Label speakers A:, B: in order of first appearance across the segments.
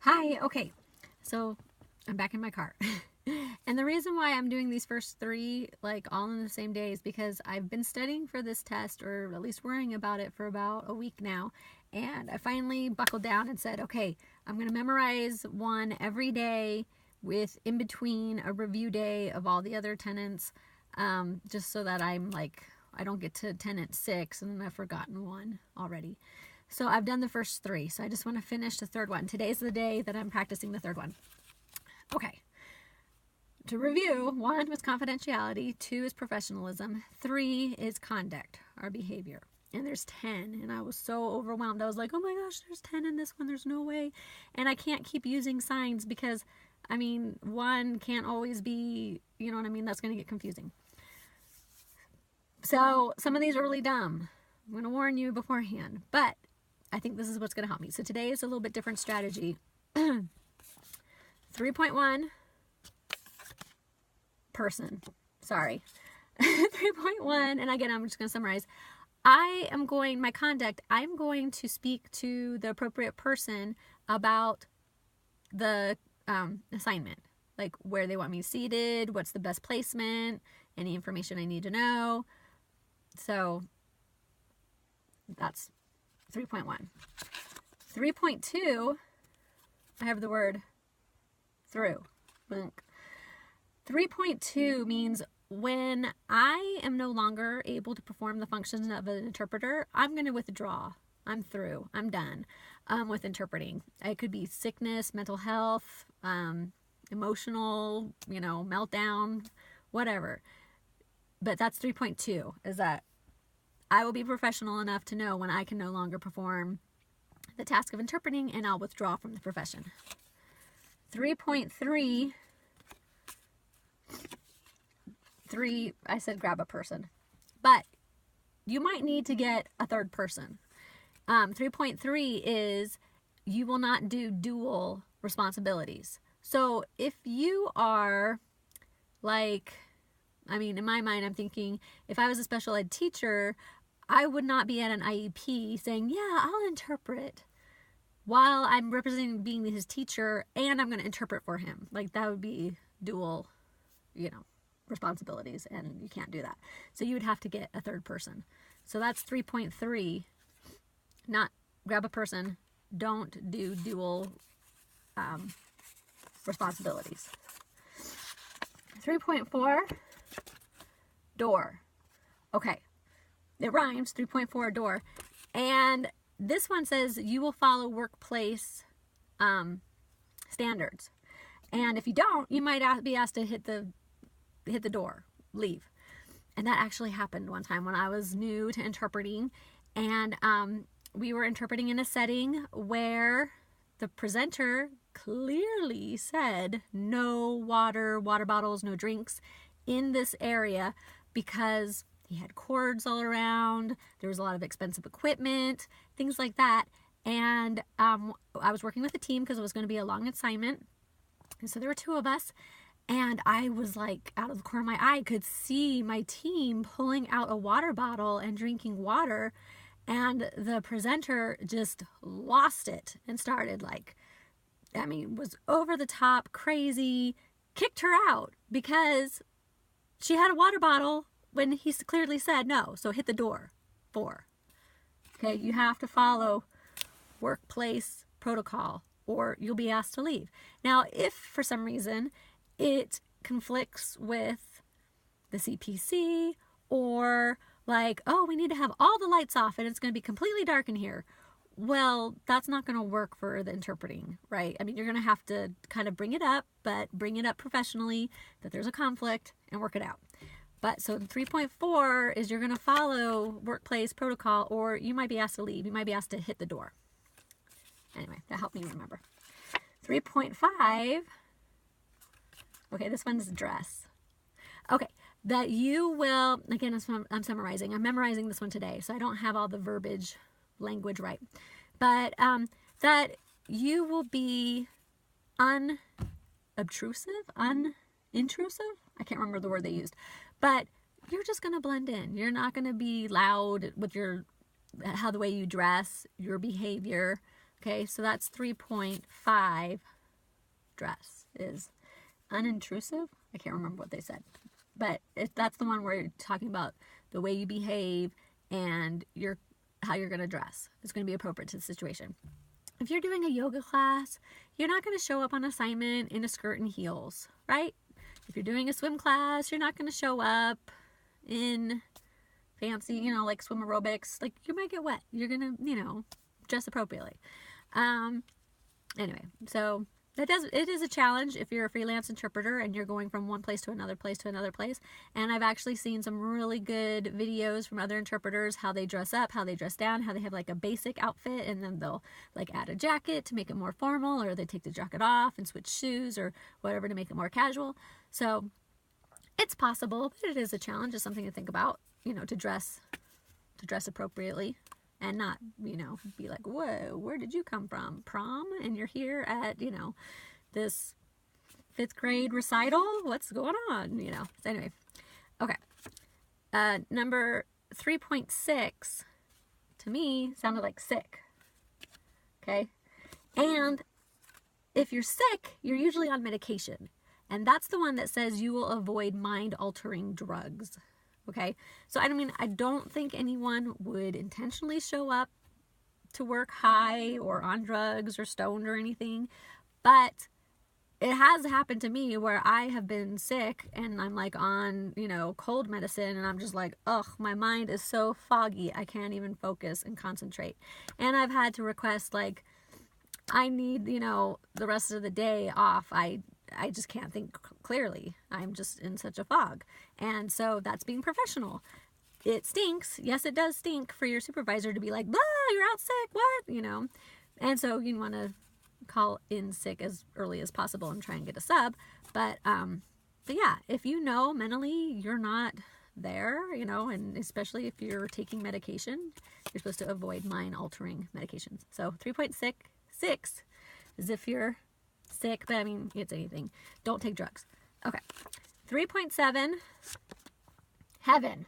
A: Hi, okay, so I'm back in my car. And the reason why I'm doing these first three, like all in the same day, is because I've been studying for this test, or at least worrying about it, for about a week now. And I finally buckled down and said, okay, I'm going to memorize one every day with in between a review day of all the other tenets, just so that I don't get to tenet 6 and then I've forgotten one already. So I've done the first three, so I just want to finish the third one. Today's the day that I'm practicing the third one. Okay. To review, 1 was confidentiality, 2 is professionalism, 3 is conduct, our behavior. And there's 10, and I was so overwhelmed. I was like, oh my gosh, there's 10 in this one, there's no way. And I can't keep using signs because, 1 can't always be, you know what I mean? That's going to get confusing. So some of these are really dumb. I'm going to warn you beforehand, but I think this is what's going to help me. So today is a little bit different strategy. 3.1, person. Sorry. 3.1, and again, I'm just going to summarize. My conduct, I'm going to speak to the appropriate person about the assignment. Like where they want me seated, what's the best placement, any information I need to know. So that's 3.1. 3.2, I have the word through. 3.2 means when I am no longer able to perform the functions of an interpreter, I'm going to withdraw. I'm through. I'm done with interpreting. It could be sickness, mental health, emotional, meltdown, whatever. But that's 3.2, is that I will be professional enough to know when I can no longer perform the task of interpreting, and I'll withdraw from the profession. 3.3, I said grab a person, but you might need to get a third person. 3.3 is you will not do dual responsibilities. So if you are in my mind, I'm thinking, if I was a special ed teacher, I would not be at an IEP saying, yeah, I'll interpret while I'm representing being his teacher and I'm going to interpret for him. That would be dual, responsibilities, and you can't do that. So you would have to get a third person. So that's 3.3, not grab a person, don't do dual responsibilities. 3.4, door. Okay, it rhymes, 3.4, door. And this one says you will follow workplace standards. And if you don't, you might be asked to hit the door, leave. And that actually happened one time when I was new to interpreting. And we were interpreting in a setting where the presenter clearly said no water bottles, no drinks in this area, because he had cords all around. There was a lot of expensive equipment, things like that. And I was working with a team because it was going to be a long assignment. And so there were 2 of us. And I was out of the corner of my eye, could see my team pulling out a water bottle and drinking water. And the presenter just lost it and started was over the top, crazy, kicked her out because she had a water bottle when he clearly said no. So hit the door. 4. Okay, you have to follow workplace protocol or you'll be asked to leave. Now, if for some reason it conflicts with the CPC, or we need to have all the lights off and it's going to be completely dark in here. Well, that's not going to work for the interpreting, right? You're going to have to kind of bring it up, but bring it up professionally that there's a conflict and work it out. But so 3.4 is you're going to follow workplace protocol, or you might be asked to leave. You might be asked to hit the door. Anyway, that helped me remember. 3.5, okay, this one's dress. Okay, that you will, again, I'm summarizing. I'm memorizing this one today, so I don't have all the verbiage language right. But that you will be unintrusive? I can't remember the word they used. But you're just going to blend in. You're not going to be loud with the way you dress, your behavior. Okay, so that's 3.5 dress is unintrusive. I can't remember what they said, but that's the one where you're talking about the way you behave and how you're going to dress. It's going to be appropriate to the situation. If you're doing a yoga class, you're not going to show up on assignment in a skirt and heels, right? If you're doing a swim class, you're not going to show up in fancy, like swim aerobics. Like, you might get wet. You're going to, dress appropriately. Anyway, so it is a challenge if you're a freelance interpreter and you're going from one place to another place to another place. And I've actually seen some really good videos from other interpreters, how they dress up, how they dress down, how they have like a basic outfit and then they'll like add a jacket to make it more formal, or they take the jacket off and switch shoes or whatever to make it more casual. So it's possible, but it is a challenge. It's something to think about, to dress appropriately. And not, be like, whoa, where did you come from? Prom? And you're here at, this 5th grade recital? What's going on? So anyway, okay. Number 3.6, to me, sounded like sick. Okay? And if you're sick, you're usually on medication. And that's the one that says you will avoid mind-altering drugs. Okay, so I don't think anyone would intentionally show up to work high or on drugs or stoned or anything, but it has happened to me where I have been sick and I'm like on, cold medicine and I'm just like, ugh, my mind is so foggy, I can't even focus and concentrate. And I've had to request like, I need, the rest of the day off. I just can't think clearly. I'm just in such a fog. And so that's being professional. It stinks. Yes, it does stink for your supervisor to be like, blah, you're out sick, what? And so you want to call in sick as early as possible and try and get a sub. But yeah, if mentally you're not there, and especially if you're taking medication, you're supposed to avoid mind-altering medications. So 3.6 is if you're sick, but it's anything. Don't take drugs. Okay. 3.7, heaven.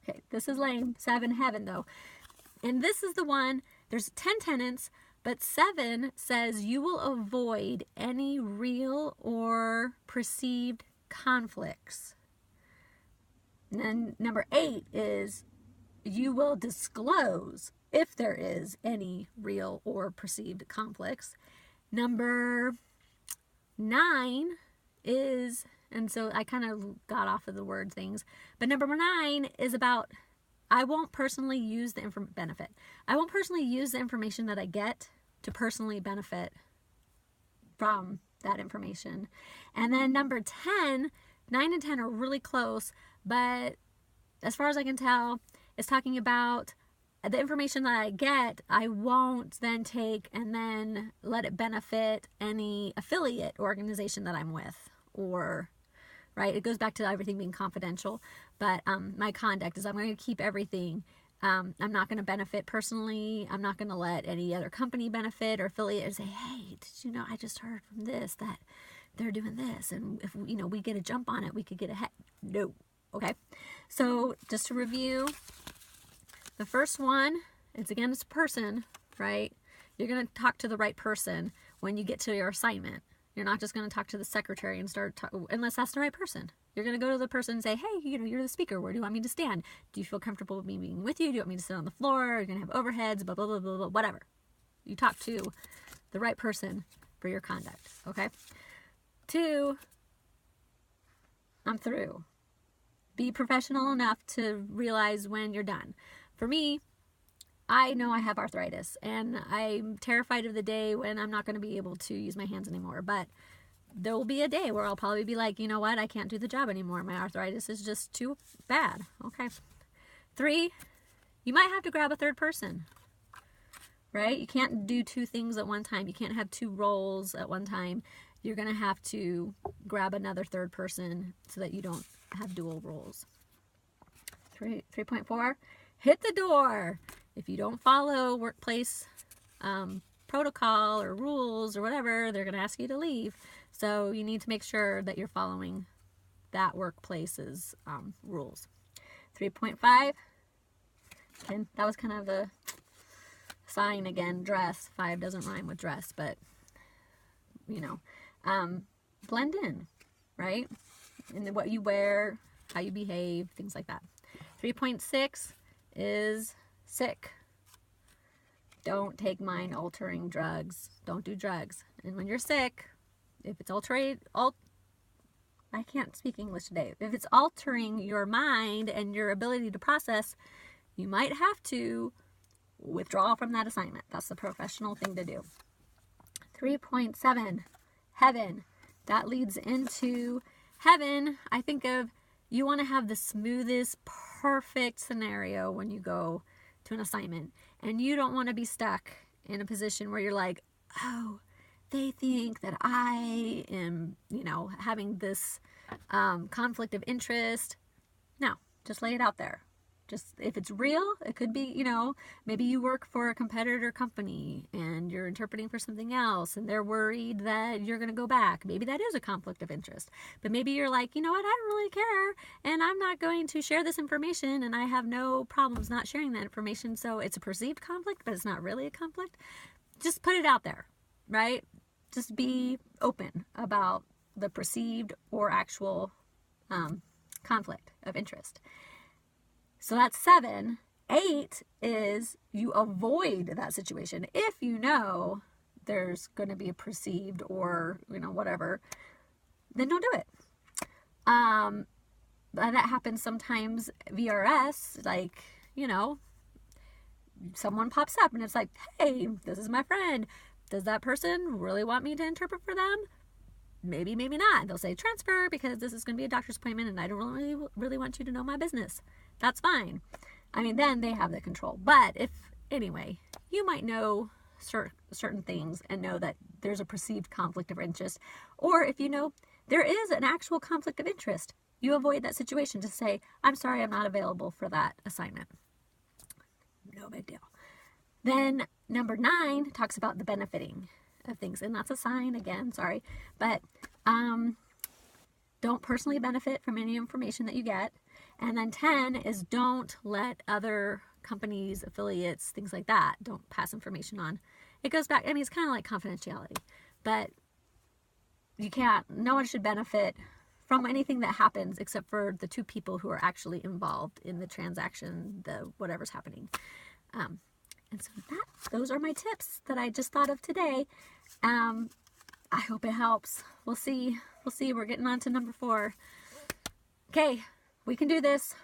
A: Okay, this is lame. 7, heaven, though. And this is the one, there's 10 tenets, but 7 says you will avoid any real or perceived conflicts. And then number 8 is you will disclose if there is any real or perceived conflicts. Number 9 is, and so I kind of got off of the word things, but number 9 is about, I won't personally use the benefit. I won't personally use the information that I get to personally benefit from that information. And then number 10, 9 and 10 are really close, but as far as I can tell, it's talking about the information that I get, I won't then take and then let it benefit any affiliate organization that I'm with, or, right? It goes back to everything being confidential, but my conduct is I'm going to keep everything. I'm not going to benefit personally. I'm not going to let any other company benefit or affiliate and say, hey, did you know, I just heard from this that they're doing this, and if we get a jump on it, we could get ahead. No. Okay. So just to review, the first one, it's a person, right? You're going to talk to the right person when you get to your assignment. You're not just going to talk to the secretary and start unless that's the right person. You're going to go to the person and say, hey, you're the speaker. Where do you want me to stand? Do you feel comfortable with me being with you? Do you want me to sit on the floor? You're going to have overheads, blah, blah, blah, blah, blah, whatever. You talk to the right person for your conduct, okay? 2, I'm through. Be professional enough to realize when you're done. For me, I know I have arthritis, and I'm terrified of the day when I'm not going to be able to use my hands anymore, but there will be a day where I'll probably be like, you know what, I can't do the job anymore. My arthritis is just too bad. Okay. 3, you might have to grab a third person, right? You can't do 2 things at one time. You can't have 2 roles at one time. You're going to have to grab another third person so that you don't have dual roles. 3.4, hit the door. If you don't follow workplace protocol or rules or whatever, they're going to ask you to leave. So you need to make sure that you're following that workplace's rules. 3.5, and that was kind of a sign again, dress. 5 doesn't rhyme with dress, but you know, blend in, right? And what you wear, how you behave, things like that. 3.6 is sick. Don't take mind-altering drugs. Don't do drugs. And when you're sick, if it's I can't speak English today. If it's altering your mind and your ability to process, you might have to withdraw from that assignment. That's the professional thing to do. 3.7, heaven. That leads into heaven. I think of, you want to have the smoothest, perfect scenario when you go to an assignment. And you don't want to be stuck in a position where you're like, oh, they think that I am, having this conflict of interest. No, just lay it out there. Just, if it's real, it could be, maybe you work for a competitor company and you're interpreting for something else and they're worried that you're going to go back. Maybe that is a conflict of interest. But maybe you're like, you know what, I don't really care and I'm not going to share this information and I have no problems not sharing that information. So it's a perceived conflict, but it's not really a conflict. Just put it out there, right? Just be open about the perceived or actual conflict of interest. So that's 7. 8 is you avoid that situation. If you know there's going to be a perceived or, whatever, then don't do it. That happens sometimes VRS, like, someone pops up and it's like, hey, this is my friend. Does that person really want me to interpret for them? Maybe, maybe not. They'll say transfer because this is going to be a doctor's appointment and I don't really want you to know my business. That's fine. Then they have the control. But anyway, you might know certain things and know that there's a perceived conflict of interest. Or if you know there is an actual conflict of interest, you avoid that situation to say, I'm sorry, I'm not available for that assignment. No big deal. Then number 9 talks about the benefiting of things. And that's a sign again, sorry. But don't personally benefit from any information that you get. And then 10 is don't let other companies, affiliates, things like that, don't pass information on. It goes back, it's kind of like confidentiality. But no one should benefit from anything that happens except for the 2 people who are actually involved in the transaction, whatever's happening. And so those are my tips that I just thought of today. I hope it helps. We'll see. We're getting on to number 4. Okay, we can do this.